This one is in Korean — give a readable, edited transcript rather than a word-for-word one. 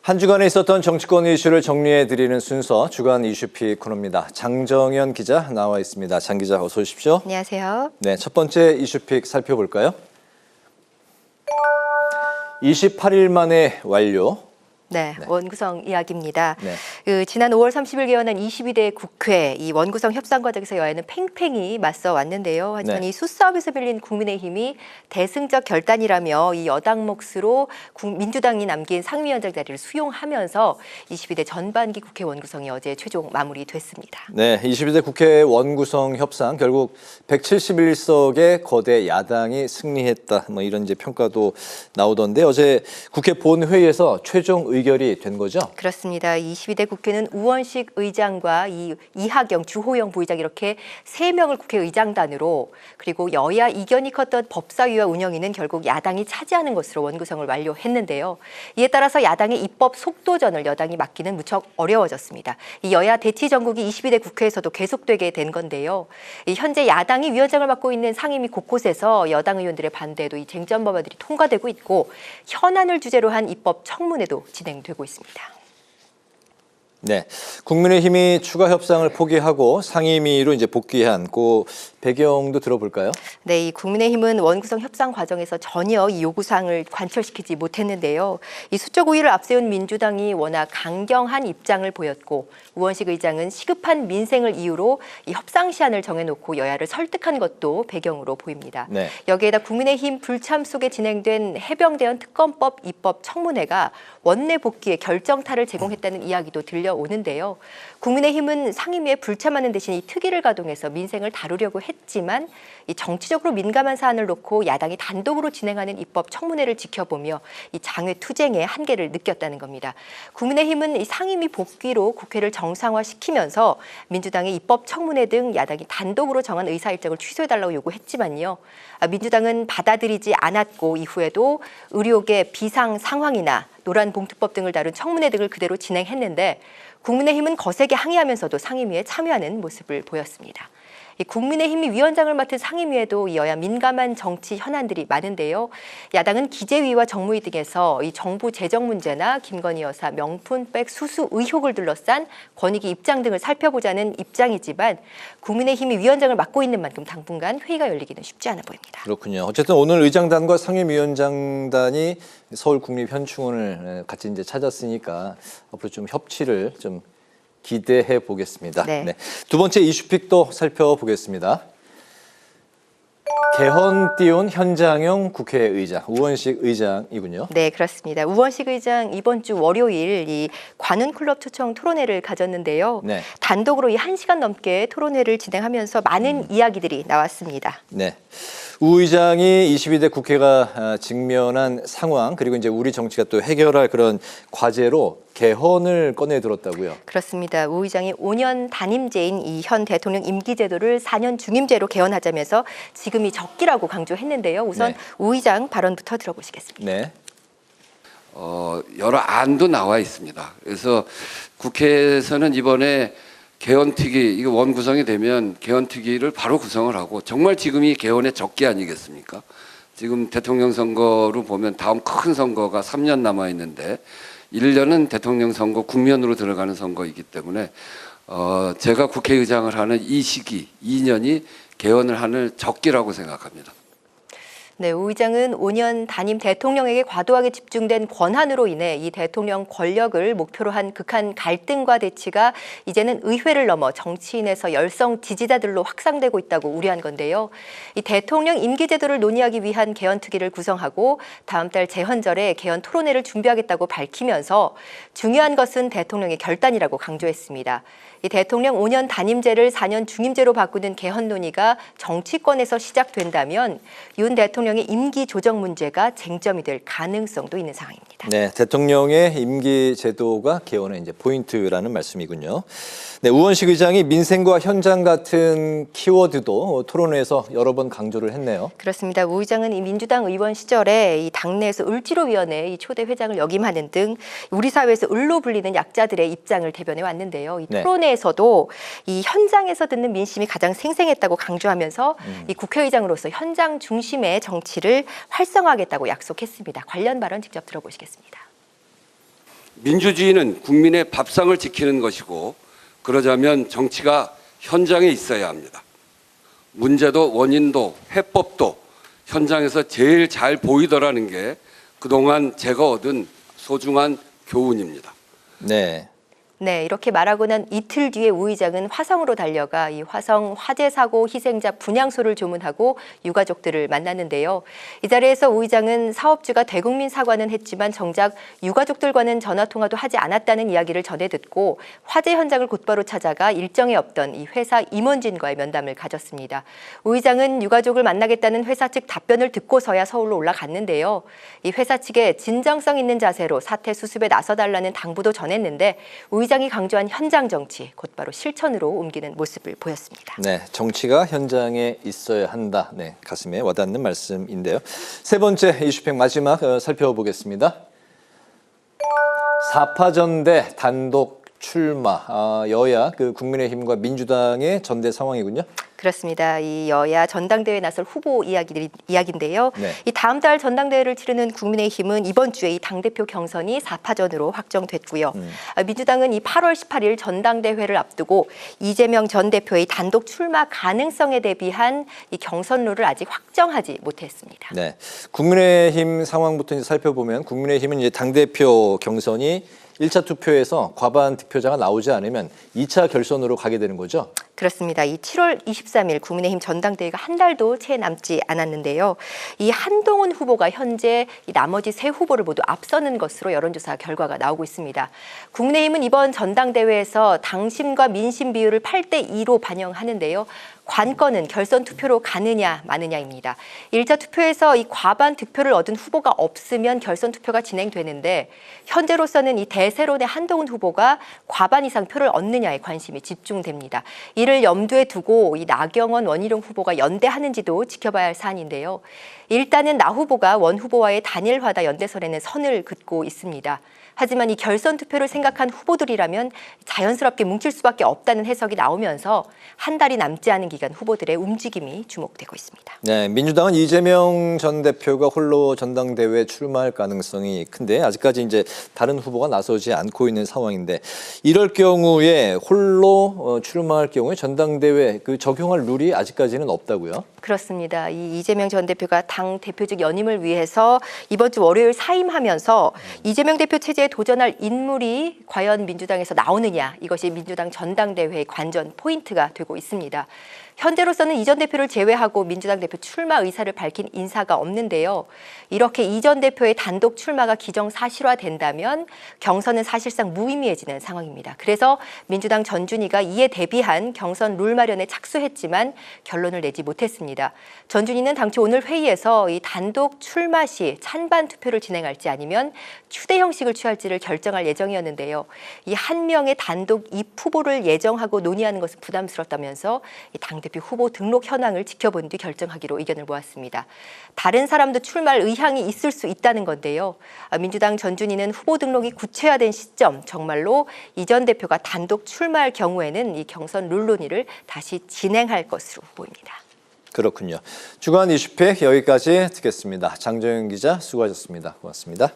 한 주간에 있었던 정치권 이슈를 정리해드리는 순서 주간 이슈픽 코너입니다. 장정현 기자 나와 있습니다. 장 기자 어서 오십시오. 안녕하세요. 네, 첫 번째 이슈픽 살펴볼까요? 28일 만에 완료. 네, 원구성 이야기입니다. 네. 지난 5월 30일 개원한 22대 국회 이 원구성 협상 과정에서 여야는 팽팽히 맞서 왔는데요. 하지만 네. 이 수싸움에서 빌린 국민의힘이 대승적 결단이라며 이 여당 몫으로 민주당이 남긴 상임위원장 자리를 수용하면서 22대 전반기 국회 원구성이 어제 최종 마무리됐습니다. 네, 22대 국회 원구성 협상 결국 171석의 거대 야당이 승리했다. 뭐 이런 이제 평가도 나오던데 어제 국회 본회의에서 최종 의결이 된 거죠? 그렇습니다. 22대 국회는 우원식 의장과 이하경, 주호영 부의장 이렇게 3명을 국회의장단으로 그리고 여야 이견이 컸던 법사위와 운영위는 결국 야당이 차지하는 것으로 원구성을 완료했는데요. 이에 따라서 야당의 입법 속도전을 여당이 맡기는 무척 어려워졌습니다. 이 여야 대치 전국이 22대 국회에서도 계속되게 된 건데요. 현재 야당이 위원장을 맡고 있는 상임위 곳곳에서 여당 의원들의 반대에도 이 쟁점 법안들이 통과되고 있고 현안을 주제로 한 입법 청문회도 진행되고 있습니다. 네, 국민의힘이 추가 협상을 포기하고 상임위로 이제 복귀한 그 배경도 들어볼까요? 네, 이 국민의힘은 원구성 협상 과정에서 전혀 이 요구사항을 관철시키지 못했는데요. 이 수적 우위를 앞세운 민주당이 워낙 강경한 입장을 보였고 우원식 의장은 시급한 민생을 이유로 이 협상 시한을 정해놓고 여야를 설득한 것도 배경으로 보입니다. 네. 여기에다 국민의힘 불참 속에 진행된 해병대원 특검법 입법 청문회가 원내 복귀에 결정타를 제공했다는 이야기도 들려오는데요. 국민의힘은 상임위에 불참하는 대신 이 특위를 가동해서 민생을 다루려고 했지만 이 정치적으로 민감한 사안을 놓고 야당이 단독으로 진행하는 입법 청문회를 지켜보며 이 장외 투쟁의 한계를 느꼈다는 겁니다. 국민의힘은 이 상임위 복귀로 국회를 정상화시키면서 민주당의 입법 청문회 등 야당이 단독으로 정한 의사일정을 취소해달라고 요구했지만요. 민주당은 받아들이지 않았고 이후에도 의료계 비상 상황이나 노란봉투법 등을 다룬 청문회 등을 그대로 진행했는데 국민의힘은 거세게 항의하면서도 상임위에 참여하는 모습을 보였습니다. 국민의힘이 위원장을 맡은 상임위에도 여야 민감한 정치 현안들이 많은데요. 야당은 기재위와 정무위 등에서 이 정부 재정 문제나 김건희 여사 명품백 수수 의혹을 둘러싼 권익위 입장 등을 살펴보자는 입장이지만 국민의힘이 위원장을 맡고 있는 만큼 당분간 회의가 열리기는 쉽지 않아 보입니다. 그렇군요. 어쨌든 오늘 의장단과 상임위원장단이 서울국립현충원을 같이 이제 찾았으니까 앞으로 좀 협치를 좀 기대해 보겠습니다. 네. 네. 두 번째 이슈픽도 살펴보겠습니다. 개헌 띄운 현장형 국회의장 우원식 의장이군요. 네, 그렇습니다. 우원식 의장 이번 주 월요일 이 관훈클럽 초청 토론회를 가졌는데요. 네. 단독으로 이 1시간 넘게 토론회를 진행하면서 많은 이야기들이 나왔습니다. 네. 우 의장이 22대 국회가 직면한 상황 그리고 이제 우리 정치가 또 해결할 그런 과제로 개헌을 꺼내 들었다고요. 그렇습니다. 우 의장이 5년 단임제인 이 현 대통령 임기제도를 4년 중임제로 개헌하자면서 지금이 적기라고 강조했는데요. 우선 네. 우 의장 발언부터 들어보시겠습니다. 네. 여러 안도 나와 있습니다. 그래서 국회에서는 이번에 개헌특위, 이거 원구성이 되면 개헌특위를 바로 구성을 하고 정말 지금이 개헌의 적기 아니겠습니까? 지금 대통령 선거로 보면 다음 큰 선거가 3년 남아 있는데 1년은 대통령 선거 국면으로 들어가는 선거이기 때문에 제가 국회의장을 하는 이 시기 2년이 개헌을 하는 적기라고 생각합니다. 네, 우 의장은 5년 단임 대통령에게 과도하게 집중된 권한으로 인해 이 대통령 권력을 목표로 한 극한 갈등과 대치가 이제는 의회를 넘어 정치인에서 열성 지지자들로 확산되고 있다고 우려한 건데요. 이 대통령 임기제도를 논의하기 위한 개헌특위를 구성하고 다음 달 재헌절에 개헌 토론회를 준비하겠다고 밝히면서 중요한 것은 대통령의 결단이라고 강조했습니다. 이 대통령 5년 단임제를 4년 중임제로 바꾸는 개헌 논의가 정치권에서 시작된다면 윤 대통령의 임기 조정 문제가 쟁점이 될 가능성도 있는 상황입니다. 네, 대통령의 임기 제도가 개헌의 이제 포인트라는 말씀이군요. 네, 우원식 의장이 민생과 현장 같은 키워드도 토론회에서 여러 번 강조를 했네요. 그렇습니다. 우 의장은 이 민주당 의원 시절에 이 당내에서 을지로위원회 이 초대 회장을 역임하는 등 우리 사회에서 을로 불리는 약자들의 입장을 대변해 왔는데요. 이 네. 토론회에서도 이 현장에서 듣는 민심이 가장 생생했다고 강조하면서 이 국회의장으로서 현장 중심의 정치를 활성화하겠다고 약속했습니다. 관련 발언 직접 들어보시겠습니다. 민주주의는 국민의 밥상을 지키는 것이고 그러자면 정치가 현장에 있어야 합니다. 문제도 원인도 해법도 현장에서 제일 잘 보이더라는 게 그동안 제가 얻은 소중한 교훈입니다. 네. 네, 이렇게 말하고는 이틀 뒤에 우 의장은 화성으로 달려가 이 화성 화재 사고 희생자 분향소를 조문하고 유가족들을 만났는데요. 이 자리에서 우 의장은 사업주가 대국민 사과는 했지만 정작 유가족들과는 전화 통화도 하지 않았다는 이야기를 전해 듣고 화재 현장을 곧바로 찾아가 일정에 없던 이 회사 임원진과의 면담을 가졌습니다. 우 의장은 유가족을 만나겠다는 회사 측 답변을 듣고서야 서울로 올라갔는데요. 이 회사 측에 진정성 있는 자세로 사태 수습에 나서달라는 당부도 전했는데 우 의장이 강조한 현장 정치 곧바로 실천으로 옮기는 모습을 보였습니다. 네, 정치가 현장에 있어야 한다. 네, 가슴에 와닿는 말씀인데요. 세 번째 이슈팩 마지막 살펴보겠습니다. 4파 전대 단독 출마. 여야 국민의힘과 민주당의 전대 상황이군요. 그렇습니다. 이 여야 전당대회에 나설 후보 이야기인데요. 네. 이 다음 달 전당대회를 치르는 국민의힘은 이번 주에 이 당대표 경선이 4파전으로 확정됐고요. 민주당은 이 8월 18일 전당대회를 앞두고 이재명 전 대표의 단독 출마 가능성에 대비한 이 경선룰을 아직 확정하지 못했습니다. 네, 국민의힘 상황부터 이제 살펴보면 국민의힘은 이제 당대표 경선이 1차 투표에서 과반 득표자가 나오지 않으면 2차 결선으로 가게 되는 거죠. 그렇습니다. 이 7월 23일 국민의힘 전당대회가 한 달도 채 남지 않았는데요. 이 한동훈 후보가 현재 이 나머지 세 후보를 모두 앞서는 것으로 여론조사 결과가 나오고 있습니다. 국민의힘은 이번 전당대회에서 당심과 민심 비율을 8대2로 반영하는데요. 관건은 결선 투표로 가느냐 마느냐입니다. 1차 투표에서 이 과반 득표를 얻은 후보가 없으면 결선 투표가 진행되는데 현재로서는 이 대세론의 한동훈 후보가 과반 이상 표를 얻느냐에 관심이 집중됩니다. 이를 염두에 두고 이 나경원, 원희룡 후보가 연대하는지도 지켜봐야 할 사안인데요. 일단은 나 후보가 원 후보와의 단일화다 연대설에는 선을 긋고 있습니다. 하지만 이 결선 투표를 생각한 후보들이라면 자연스럽게 뭉칠 수밖에 없다는 해석이 나오면서 한 달이 남지 않은 기간 후보들의 움직임이 주목되고 있습니다. 네, 민주당은 이재명 전 대표가 홀로 전당대회에 출마할 가능성이 큰데 아직까지 이제 다른 후보가 나서지 않고 있는 상황인데 이럴 경우에 홀로 출마할 경우에 전당대회 적용할 룰이 아직까지는 없다고요? 그렇습니다. 이 이재명 전 대표가 당 대표직 연임을 위해서 이번 주 월요일 사임하면서 이재명 대표 체제에 도전할 인물이 과연 민주당에서 나오느냐 이것이 민주당 전당대회의 관전 포인트가 되고 있습니다. 현재로서는 이 전 대표를 제외하고 민주당 대표 출마 의사를 밝힌 인사가 없는데요. 이렇게 이 전 대표의 단독 출마가 기정사실화된다면 경선은 사실상 무의미해지는 상황입니다. 그래서 민주당 전준희가 이에 대비한 경선 룰 마련에 착수했지만 결론을 내지 못했습니다. 전준희는 당초 오늘 회의에서 이 단독 출마 시 찬반 투표를 진행할지 아니면 추대 형식을 취할지를 결정할 예정이었는데요. 이 한 명의 단독 입 후보를 예정하고 논의하는 것은 부담스럽다면서 이 당대표 후보 등록 현황을 지켜본 뒤 결정하기로 의견을 모았습니다. 다른 사람도 출마할 의향이 있을 수 있다는 건데요. 민주당 전준희는 후보 등록이 구체화된 시점 정말로 이 전 대표가 단독 출마할 경우에는 이 경선 룰 논의를 다시 진행할 것으로 보입니다. 그렇군요. 주간 이슈팩 여기까지 듣겠습니다. 장정현 기자 수고하셨습니다. 고맙습니다.